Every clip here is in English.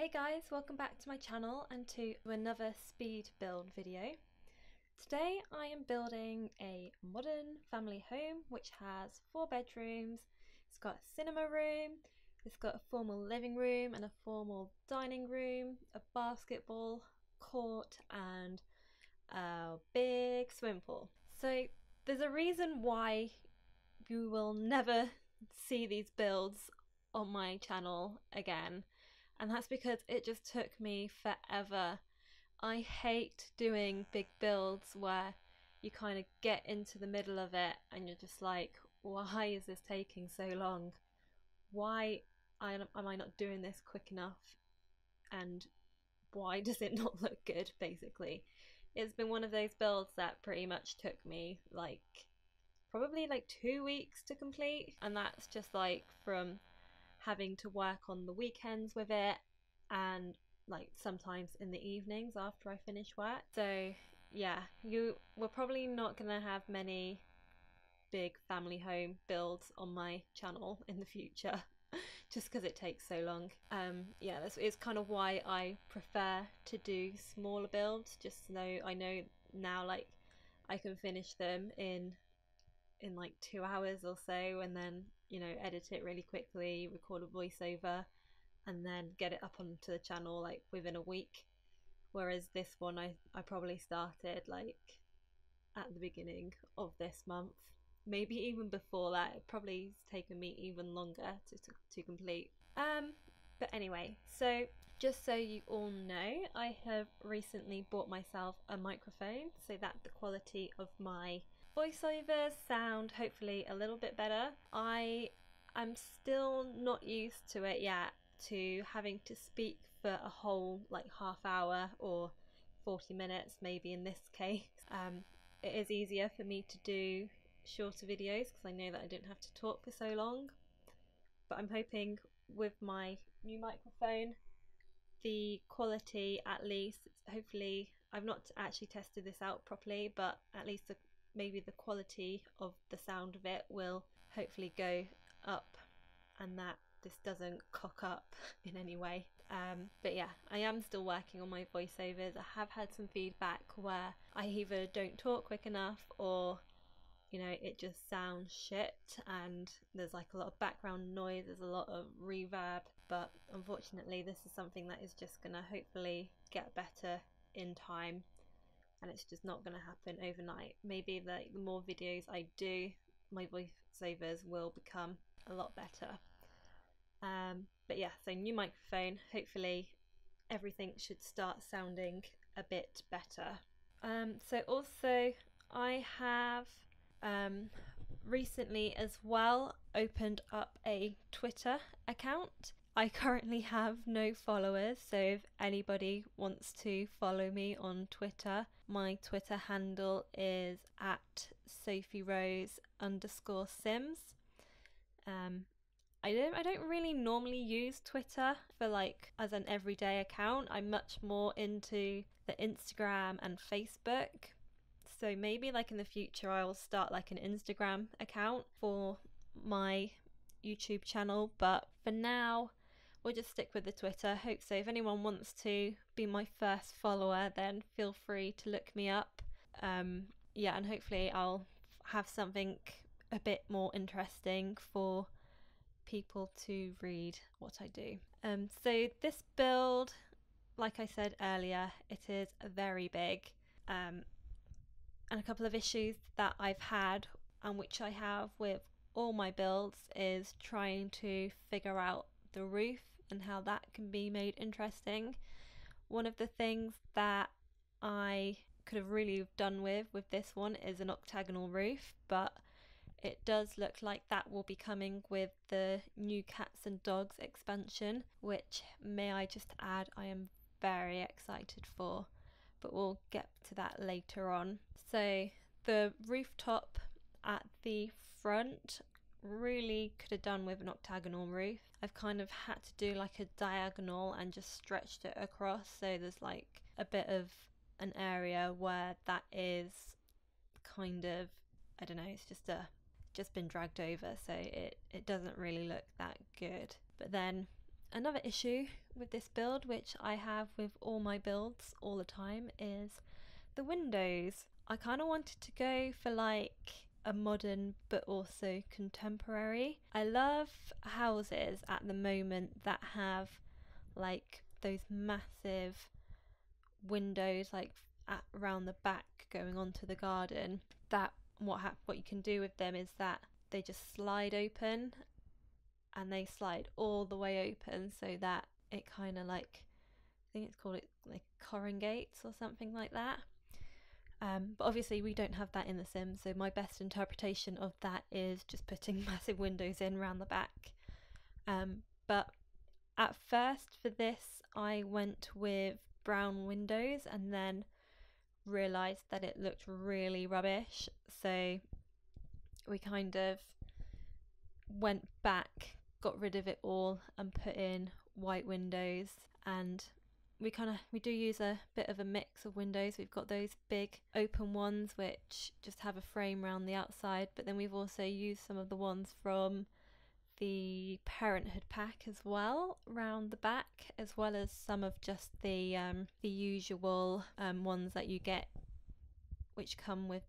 Hey guys, welcome back to my channel and to another speed build video. Today I am building a modern family home which has 4 bedrooms. It's got a cinema room, it's got a formal living room and a formal dining room, a basketball court and a big swimming pool. So there's a reason why you will never see these builds on my channel again. And that's because it just took me forever. I hate doing big builds where you kind of get into the middle of it and you're just like, why is this taking so long? Why am I not doing this quick enough? And why does it not look good, basically? It's been one of those builds that pretty much took me probably 2 weeks to complete. And that's just from having to work on the weekends with it and sometimes in the evenings after I finish work. So yeah, we're probably not gonna have many big family home builds on my channel in the future just because it takes so long. Yeah, this is kind of why I prefer to do smaller builds, just so I know now I can finish them in 2 hours or so, and then edit it really quickly, record a voiceover, and then get it up onto the channel within a week. Whereas this one I probably started at the beginning of this month, maybe even before that. It probably has taken me even longer to complete. But anyway, so just so you all know, I have recently bought myself a microphone so that the quality of my voiceovers sound hopefully a little bit better. I'm still not used to it yet, to having to speak for a whole half hour or 40 minutes maybe in this case. It is easier for me to do shorter videos because I know that I don't have to talk for so long. But I'm hoping with my new microphone, the quality, at least, hopefully, I've not actually tested this out properly, but at least maybe the quality of the sound of it will hopefully go up, and that this doesn't cock up in any way. But yeah, I am still working on my voiceovers. I have had some feedback where I either don't talk quick enough or it just sounds shit and there's a lot of background noise, there's a lot of reverb. But unfortunately this is something that is just gonna hopefully get better in time, and it's just not gonna happen overnight. Maybe the more videos I do, my voiceovers will become a lot better. But yeah, so new microphone, hopefully everything should start sounding a bit better. So also I have recently as well opened up a Twitter account. I currently have no followers, so if anybody wants to follow me on Twitter, my Twitter handle is @SophieRose_Sims. I don't really normally use Twitter for as an everyday account. I'm much more into the Instagram and Facebook. So maybe in the future I will start an Instagram account for my YouTube channel, but for now we'll just stick with the Twitter. Hope so. If anyone wants to be my first follower, then feel free to look me up. Yeah, and hopefully I'll have something a bit more interesting for people to read what I do. So this build, like I said earlier, it is very big. And a couple of issues that I've had, and which I have with all my builds, is trying to figure out the roof and how that can be made interesting. One of the things that I could have really done with this one is an octagonal roof, but it does look like that will be coming with the new Cats and Dogs expansion, which, may I just add, I am very excited for. But we'll get to that later on. So the rooftop at the front really could have done with an octagonal roof. I've kind of had to do a diagonal and just stretched it across, so there's a bit of an area where that is kind of, I don't know, it's just been dragged over, so it doesn't really look that good. But then Another issue with this build, which I have with all my builds all the time, is the windows. I kind of wanted to go for like a modern but also contemporary. I love houses at the moment that have like those massive windows like around the back going onto the garden. That what you can do with them is that they just slide open, and they slide all the way open so that it kind of like, I think it's called it like corrugates or something like that. But obviously we don't have that in The Sims, so my best interpretation of that is just putting massive windows in around the back. But at first for this I went with brown windows and then realised that it looked really rubbish, so we kind of went back, got rid of it all and put in white windows. And we do use a bit of a mix of windows. We've got those big open ones which just have a frame around the outside, but then we've also used some of the ones from the Parenthood pack as well round the back, as well as some of just the usual ones that you get which come with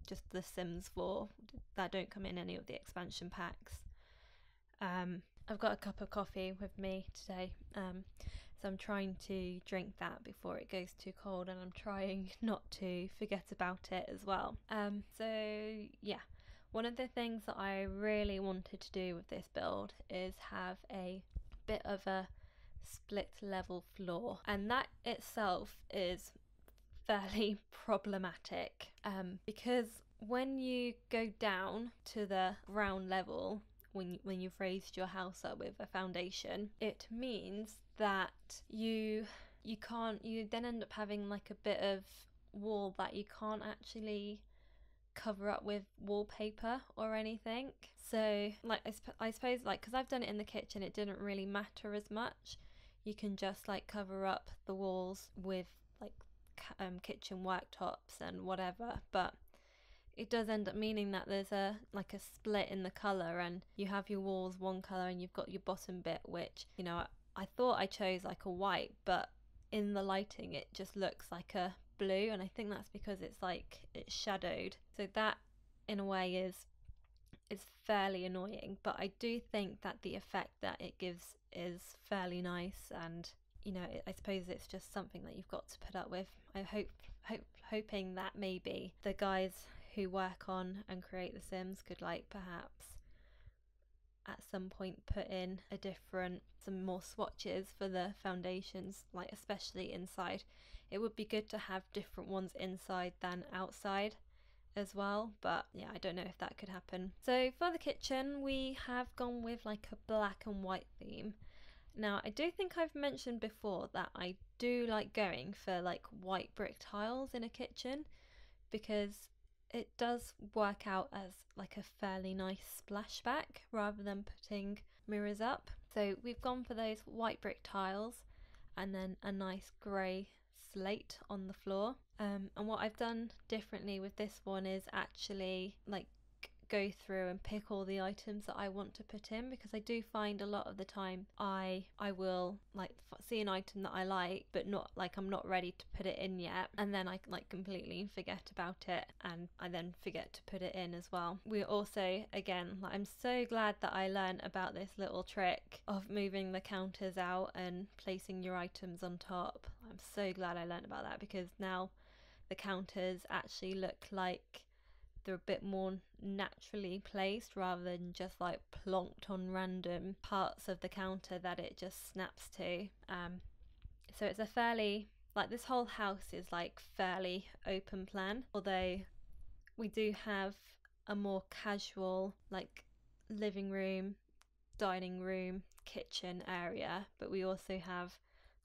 just the Sims 4 that don't come in any of the expansion packs. I've got a cup of coffee with me today, so I'm trying to drink that before it goes too cold, and I'm trying not to forget about it as well. So yeah, one of the things that I really wanted to do with this build is have a bit of a split level floor, and that itself is fairly problematic, because when you go down to the ground level, when you've raised your house up with a foundation, it means that you then end up having like a bit of wall that you can't actually cover up with wallpaper or anything. So like I suppose, like, because I've done it in the kitchen, it didn't really matter as much. You can just like cover up the walls with like kitchen worktops and whatever, but it does end up meaning that there's a split in the colour, and you have your walls one colour and you've got your bottom bit, which, you know, I thought I chose like a white, but in the lighting it just looks like a blue, and I think that's because it's shadowed. So that in a way is fairly annoying, but I do think that the effect that it gives is fairly nice, and you know, I suppose it's just something that you've got to put up with. I hoping that maybe the guys who work on and create The Sims could like perhaps at some point put in some more swatches for the foundations, like especially inside. It would be good to have different ones inside than outside as well, but yeah, I don't know if that could happen. So for the kitchen we have gone with like a black and white theme. Now I do think I've mentioned before that I do like going for like white brick tiles in a kitchen, because it does work out as like a fairly nice splashback rather than putting mirrors up. So we've gone for those white brick tiles and then a nice grey slate on the floor. And what I've done differently with this one is actually like go through and pick all the items that I want to put in, because I do find a lot of the time I will like see an item that I like, but I'm not ready to put it in yet, and then I like completely forget about it, and I then forget to put it in as well. We also, again, like, I'm so glad that I learned about this little trick of moving the counters out and placing your items on top. I'm so glad I learned about that, because now the counters actually look like they're a bit more naturally placed rather than just like plonked on random parts of the counter that it just snaps to. So it's a fairly, like, this whole house is like fairly open plan, although we do have a more casual like living room, dining room, kitchen area, but we also have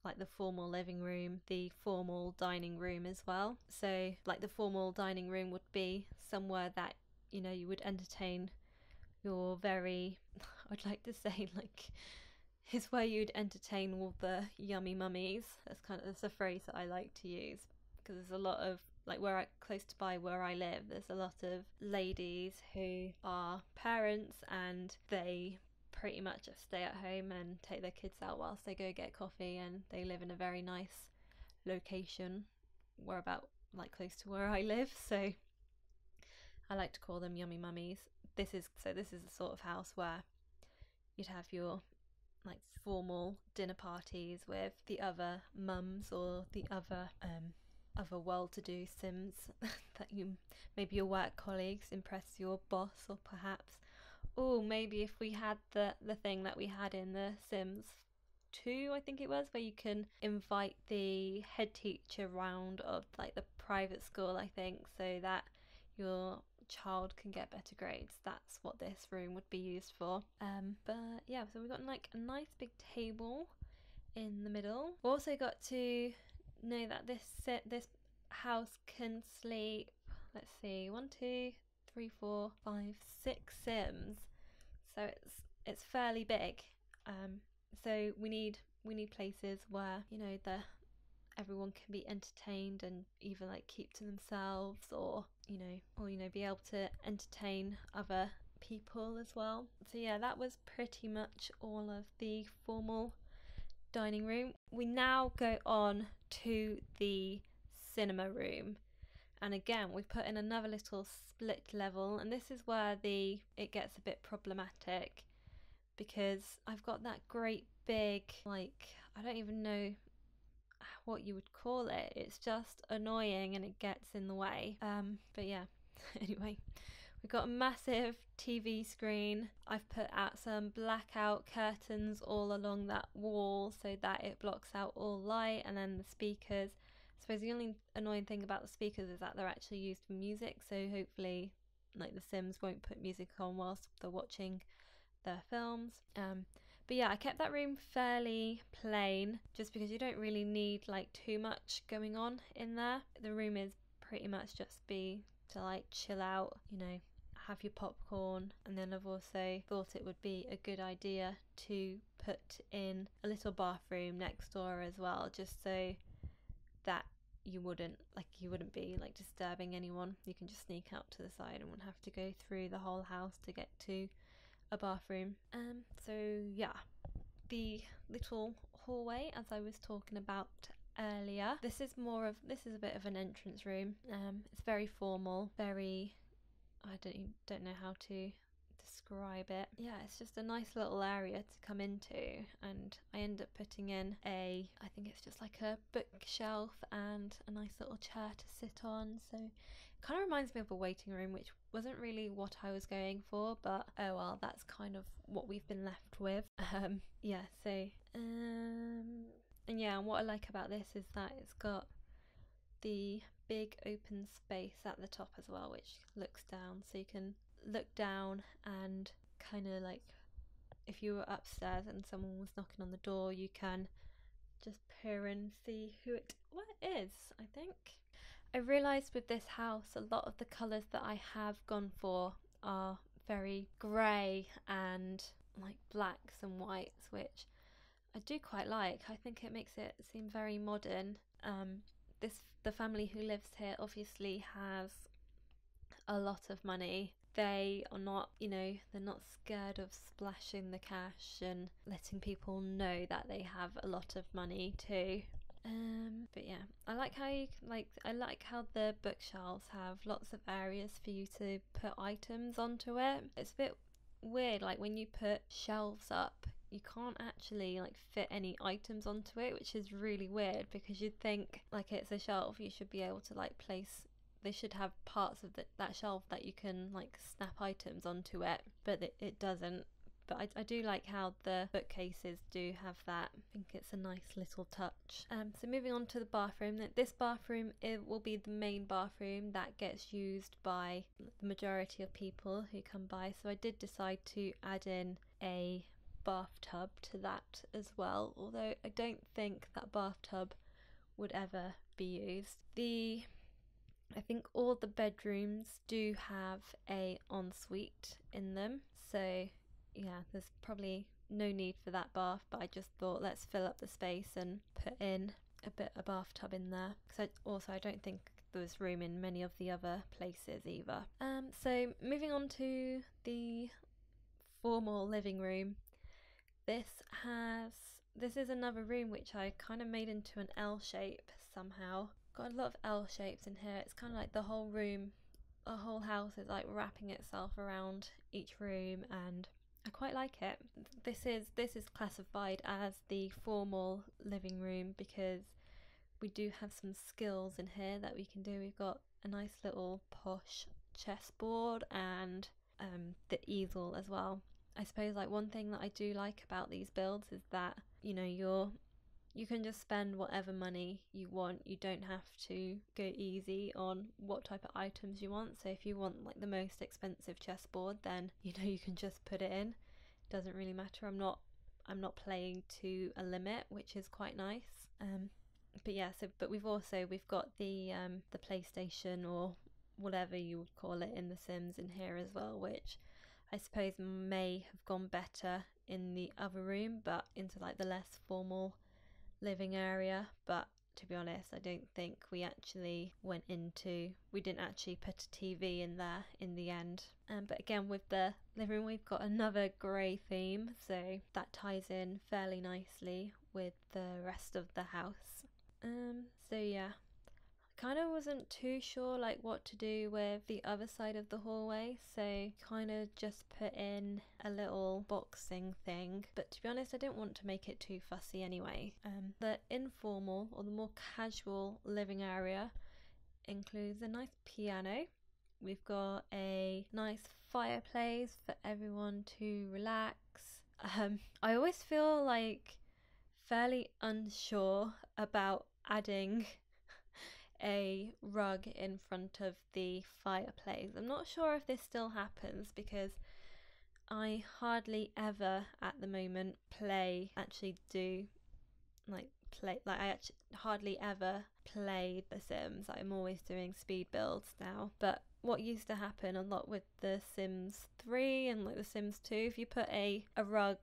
like the formal living room, the formal dining room as well. So like the formal dining room would be somewhere that, you know, you would entertain your very, I'd like to say, like, is where you'd entertain all the yummy mummies. That's a phrase that I like to use, because there's a lot of, like, close to by where I live, there's a lot of ladies who are parents and they pretty much just stay at home and take their kids out whilst they go get coffee, and they live in a very nice location. We're about like close to where I live, so I like to call them yummy mummies. This is the sort of house where you'd have your like formal dinner parties with the other mums or the other well-to-do Sims that maybe your work colleagues, impress your boss, or perhaps maybe if we had the thing that we had in the Sims 2, I think it was, where you can invite the head teacher round of like the private school, I think, so that your child can get better grades. That's what this room would be used for. But yeah, so we've got like a nice big table in the middle. We also got to know that this house can sleep, let's see, 1, 2, 3, 4, 5, 6 Sims. So it's fairly big. So we need places where, you know, everyone can be entertained and either like keep to themselves, or be able to entertain other people as well. So yeah, that was pretty much all of the formal dining room. We now go on to the cinema room, and again we put in another little split level, and this is where it gets a bit problematic, because I've got that great big, like, I don't even know what you would call it. It's just annoying and it gets in the way. But yeah, anyway, we've got a massive TV screen. I've put out some blackout curtains all along that wall so that it blocks out all light, and then the speakers. I suppose the only annoying thing about the speakers is that they're actually used for music, so hopefully like the Sims won't put music on whilst they're watching their films. But yeah, I kept that room fairly plain just because you don't really need like too much going on in there. The room is pretty much just to like chill out, you know, have your popcorn. And then I've also thought it would be a good idea to put in a little bathroom next door as well, just so that you wouldn't be like disturbing anyone. You can just sneak out to the side and wouldn't have to go through the whole house to get to a bathroom. So yeah, the little hallway, as I was talking about earlier, this is a bit of an entrance room. It's very formal, very, I don't know how to describe it. Yeah, it's just a nice little area to come into, and I end up putting in I think it's just like a bookshelf and a nice little chair to sit on. So it kind of reminds me of a waiting room, which wasn't really what I was going for, but oh well, that's kind of what we've been left with. Yeah, so and yeah, and what I like about this is that it's got the big open space at the top as well, which looks down, so you can look down and kind of like, if you were upstairs and someone was knocking on the door, you can just peer and see what it is, I think. I realised with this house a lot of the colours that I have gone for are very grey and like blacks and whites, which I do quite like. I think it makes it seem very modern. The family who lives here obviously has a lot of money. They are not, they're not scared of splashing the cash and letting people know that they have a lot of money too. But yeah, I like how the bookshelves have lots of areas for you to put items onto it. It's a bit weird, like when you put shelves up, you can't actually like fit any items onto it, which is really weird, because you'd think like it's a shelf, you should be able to like they should have parts of that shelf that you can like snap items onto it, but it doesn't. But I do like how the bookcases do have that. I think it's a nice little touch. So moving on to the bathroom. This bathroom, it will be the main bathroom that gets used by the majority of people who come by. So I did decide to add in a bathtub to that as well, although I don't think that bathtub would ever be used. I think all the bedrooms do have a ensuite in them, so yeah, there's probably no need for that bath, but I just thought let's fill up the space and put in a bathtub in there, because I don't think there was room in many of the other places either. So moving on to the formal living room. This is another room which I kind of made into an L shape somehow. Got a lot of L shapes in here. It's kind of like the whole room, the whole house is like wrapping itself around each room, and I quite like it. This is classified as the formal living room because we do have some skills in here that we can do. We've got a nice little posh chessboard and the easel as well. I suppose like one thing that I do like about these builds is that, you know, you can just spend whatever money you want. You don't have to go easy on what type of items you want. So if you want like the most expensive chessboard, then you know you can just put it in. It doesn't really matter. I'm not playing to a limit, which is quite nice. But yeah, but we've got the PlayStation or whatever you would call it in The Sims in here as well, which I suppose may have gone better in the other room, but into like the less formal living area. But to be honest, I don't think we didn't actually put a TV in there in the end. But again, with the living room, we've got another grey theme, so that ties in fairly nicely with the rest of the house. So yeah, kind of wasn't too sure like what to do with the other side of the hallway, so kind of just put in a little boxing thing, but to be honest I didn't want to make it too fussy anyway. The informal or the more casual living area includes a nice piano. We've got a nice fireplace for everyone to relax. I always feel like fairly unsure about adding a rug in front of the fireplace. I'm not sure if this still happens because I hardly ever at the moment hardly ever play The Sims. I'm always doing speed builds now. But what used to happen a lot with The Sims 3 and like The Sims 2, if you put a rug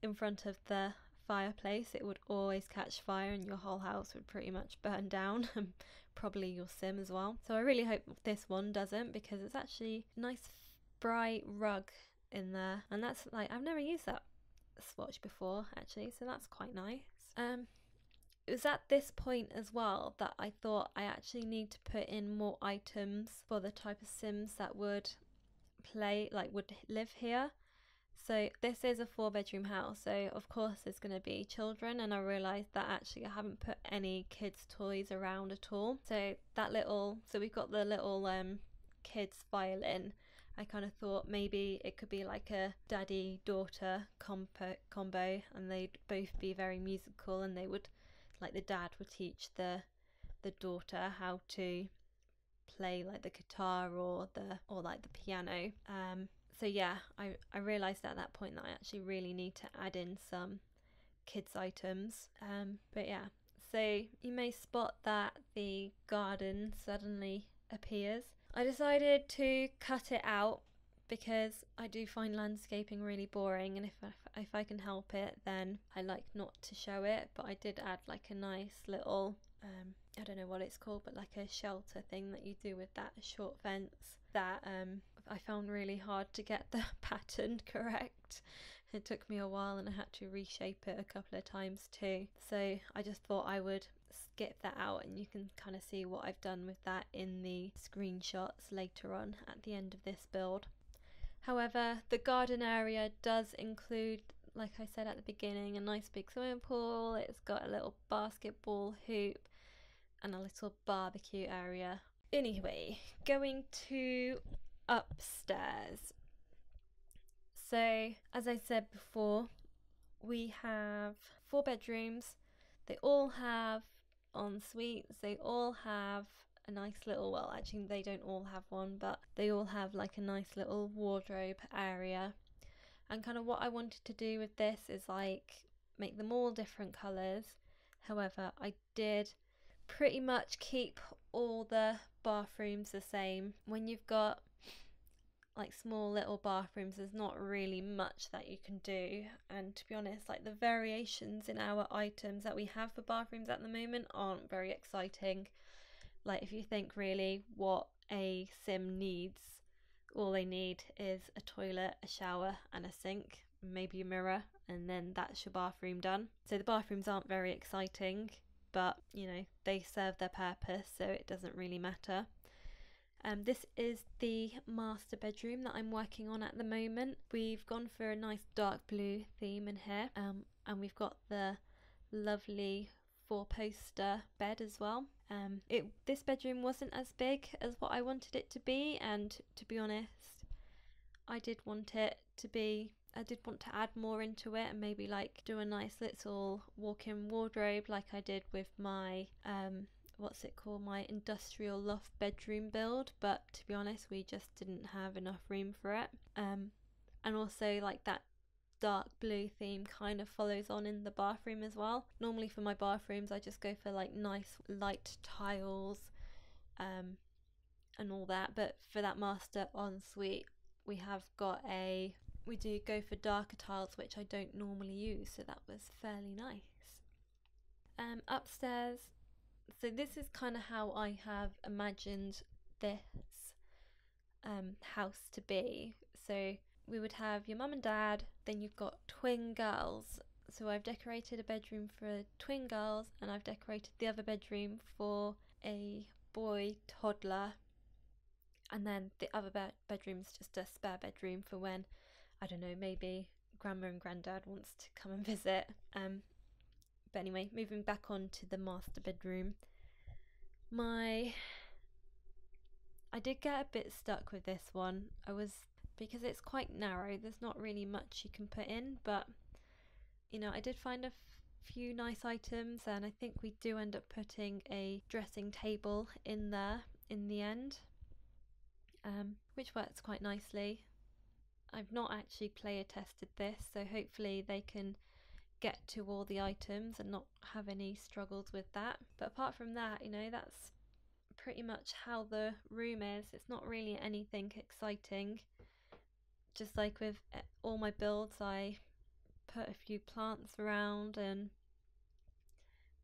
in front of the fireplace, it would always catch fire and your whole house would pretty much burn down, and probably your sim as well. So I really hope this one doesn't, because it's actually a nice bright rug in there, and that's like, I've never used that swatch before actually, so that's quite nice. It was at this point as well that I thought I actually need to put in more items for the type of Sims that would live here. So this is a 4-bedroom house, so of course there's going to be children, and I realised that actually I haven't put any kids' toys around at all. So we've got the little kids violin. I kind of thought maybe it could be like a daddy-daughter combo, and they'd both be very musical, and they would, like, the dad would teach the daughter how to play like the guitar or like the piano. So yeah, I realised at that point that I actually really need to add in some kids items. But yeah, so you may spot that the garden suddenly appears. I decided to cut it out because I do find landscaping really boring, and if I can help it, then I like not to show it. But I did add like a nice little I don't know what it's called, but like a shelter thing that you do with that short fence that I found really hard to get the pattern correct. It took me a while and I had to reshape it a couple of times too. So I just thought I would skip that out, and you can kind of see what I've done with that in the screenshots later on at the end of this build. However, the garden area does include, like I said at the beginning, a nice big swimming pool. It's got a little basketball hoop and a little barbecue area. Anyway, going to upstairs. So, as I said before, we have 4 bedrooms. They all have en suites. They all have a nice little, well, actually they don't all have one, but they all have like a nice little wardrobe area. And kind of what I wanted to do with this is like make them all different colours. However, I did pretty much keep all the bathrooms the same. When you've got like small little bathrooms, there's not really much that you can do, and to be honest, like the variations in our items that we have for bathrooms at the moment aren't very exciting. Like if you think really what a sim needs, all they need is a toilet, a shower and a sink, maybe a mirror, and then that's your bathroom done. So the bathrooms aren't very exciting, but you know, they serve their purpose, so it doesn't really matter. This is the master bedroom that I'm working on at the moment. We've gone for a nice dark blue theme in here, and we've got the lovely 4-poster bed as well. This bedroom wasn't as big as what I wanted it to be, and to be honest, I did want to add more into it and maybe like do a nice little walk-in wardrobe like I did with my my industrial loft bedroom build, but to be honest, we just didn't have enough room for it. And also like that dark blue theme kind of follows on in the bathroom as well. Normally for my bathrooms I just go for like nice light tiles and all that, but for that master ensuite we do go for darker tiles, which I don't normally use, so that was fairly nice. Upstairs, so this is kind of how I have imagined this house to be. So we would have your mum and dad, then you've got twin girls. So I've decorated a bedroom for twin girls, and I've decorated the other bedroom for a boy toddler, and then the other bedroom's just a spare bedroom for when, I don't know, maybe grandma and granddad wants to come and visit. But anyway, moving back on to the master bedroom. I did get a bit stuck with this one. Because it's quite narrow, there's not really much you can put in, but you know, I did find a few nice items, and I think we do end up putting a dressing table in there in the end, which works quite nicely. I've not actually player tested this, so hopefully they can get to all the items and not have any struggles with that. But apart from that, you know, that's pretty much how the room is. It's not really anything exciting. Just like with all my builds, I put a few plants around and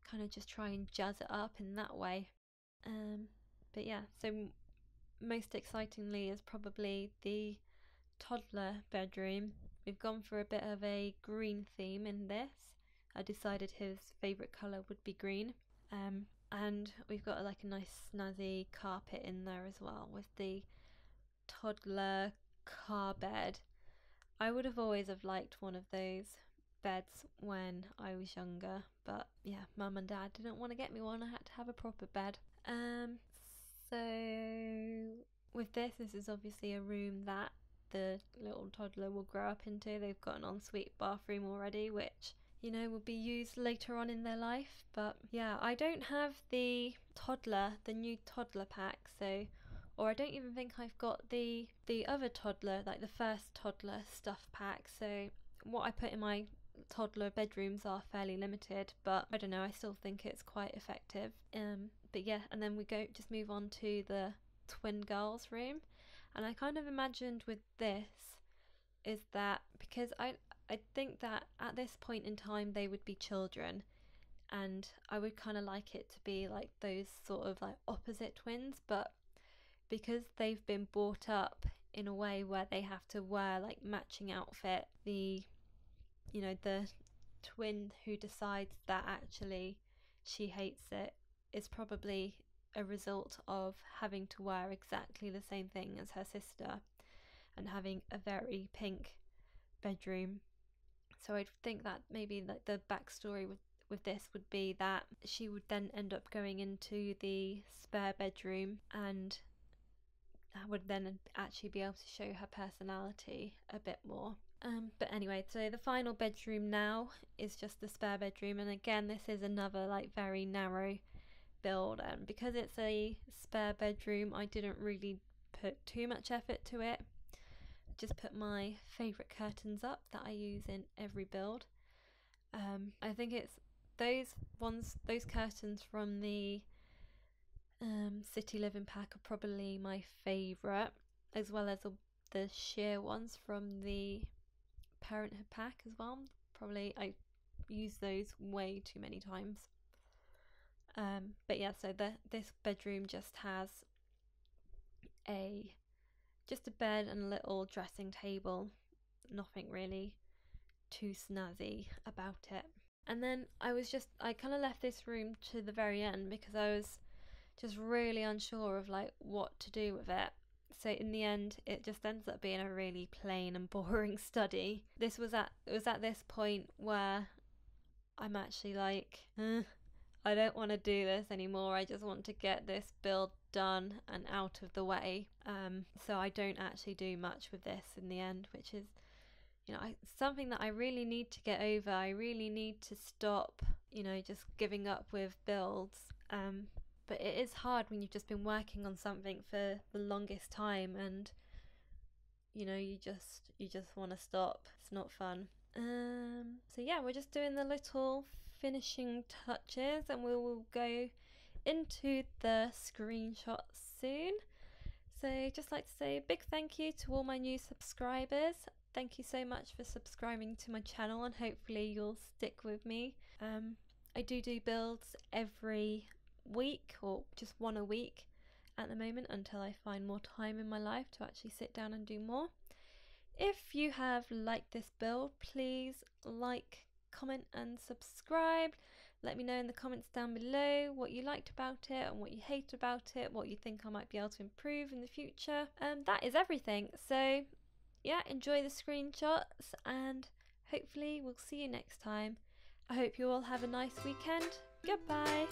kind of just try and jazz it up in that way. But yeah, so most excitingly is probably the toddler bedroom. We've gone for a bit of a green theme in this. I decided his favourite colour would be green. And we've got like a nice snazzy carpet in there as well with the toddler car bed. I would have always liked one of those beds when I was younger, but yeah, mum and dad didn't want to get me one. I had to have a proper bed. So with this is obviously a room that the little toddler will grow up into. They've got an ensuite bathroom already, which, you know, will be used later on in their life. But yeah, I don't have the new toddler pack, or I don't even think I've got the other toddler, like the first toddler stuff pack. So what I put in my toddler bedrooms are fairly limited, but I don't know, I still think it's quite effective. But yeah, and then we just move on to the twin girls room. And I kind of imagined with this is that, because I think that at this point in time they would be children, and I would kind of like it to be like those sort of like opposite twins, but because they've been brought up in a way where they have to wear like matching outfit, the twin who decides that actually she hates it is probably a result of having to wear exactly the same thing as her sister and having a very pink bedroom. So I think that maybe like the backstory with this would be that she would then end up going into the spare bedroom, and I would then actually be able to show her personality a bit more. But anyway, so the final bedroom now is just the spare bedroom, and again this is another like very narrow build, and because it's a spare bedroom I didn't really put too much effort to it. Just put my favourite curtains up that I use in every build. I think it's those curtains from the City Living pack are probably my favourite, as well as the sheer ones from the Parenthood pack as well. Probably I use those way too many times. But yeah, so this bedroom just has a bed and a little dressing table. Nothing really too snazzy about it. And then I kind of left this room to the very end because I was just really unsure of like what to do with it. So in the end, it just ends up being a really plain and boring study. It was at this point where I'm actually like, I don't want to do this anymore. I just want to get this build done and out of the way. So I don't actually do much with this in the end, which is, something that I really need to get over. I really need to stop, just giving up with builds. But it is hard when you've just been working on something for the longest time, and you just want to stop. It's not fun. So yeah, we're just doing the little finishing touches, and we will go into the screenshots soon. So just like to say a big thank you to all my new subscribers. Thank you so much for subscribing to my channel, and hopefully you'll stick with me. I do builds every week, or just one a week at the moment, until I find more time in my life to actually sit down and do more. If you have liked this build, please like, comment and subscribe. Let me know in the comments down below what you liked about it and what you hate about it, what you think I might be able to improve in the future. That is everything. So yeah, enjoy the screenshots, and hopefully we'll see you next time. I hope you all have a nice weekend. Goodbye.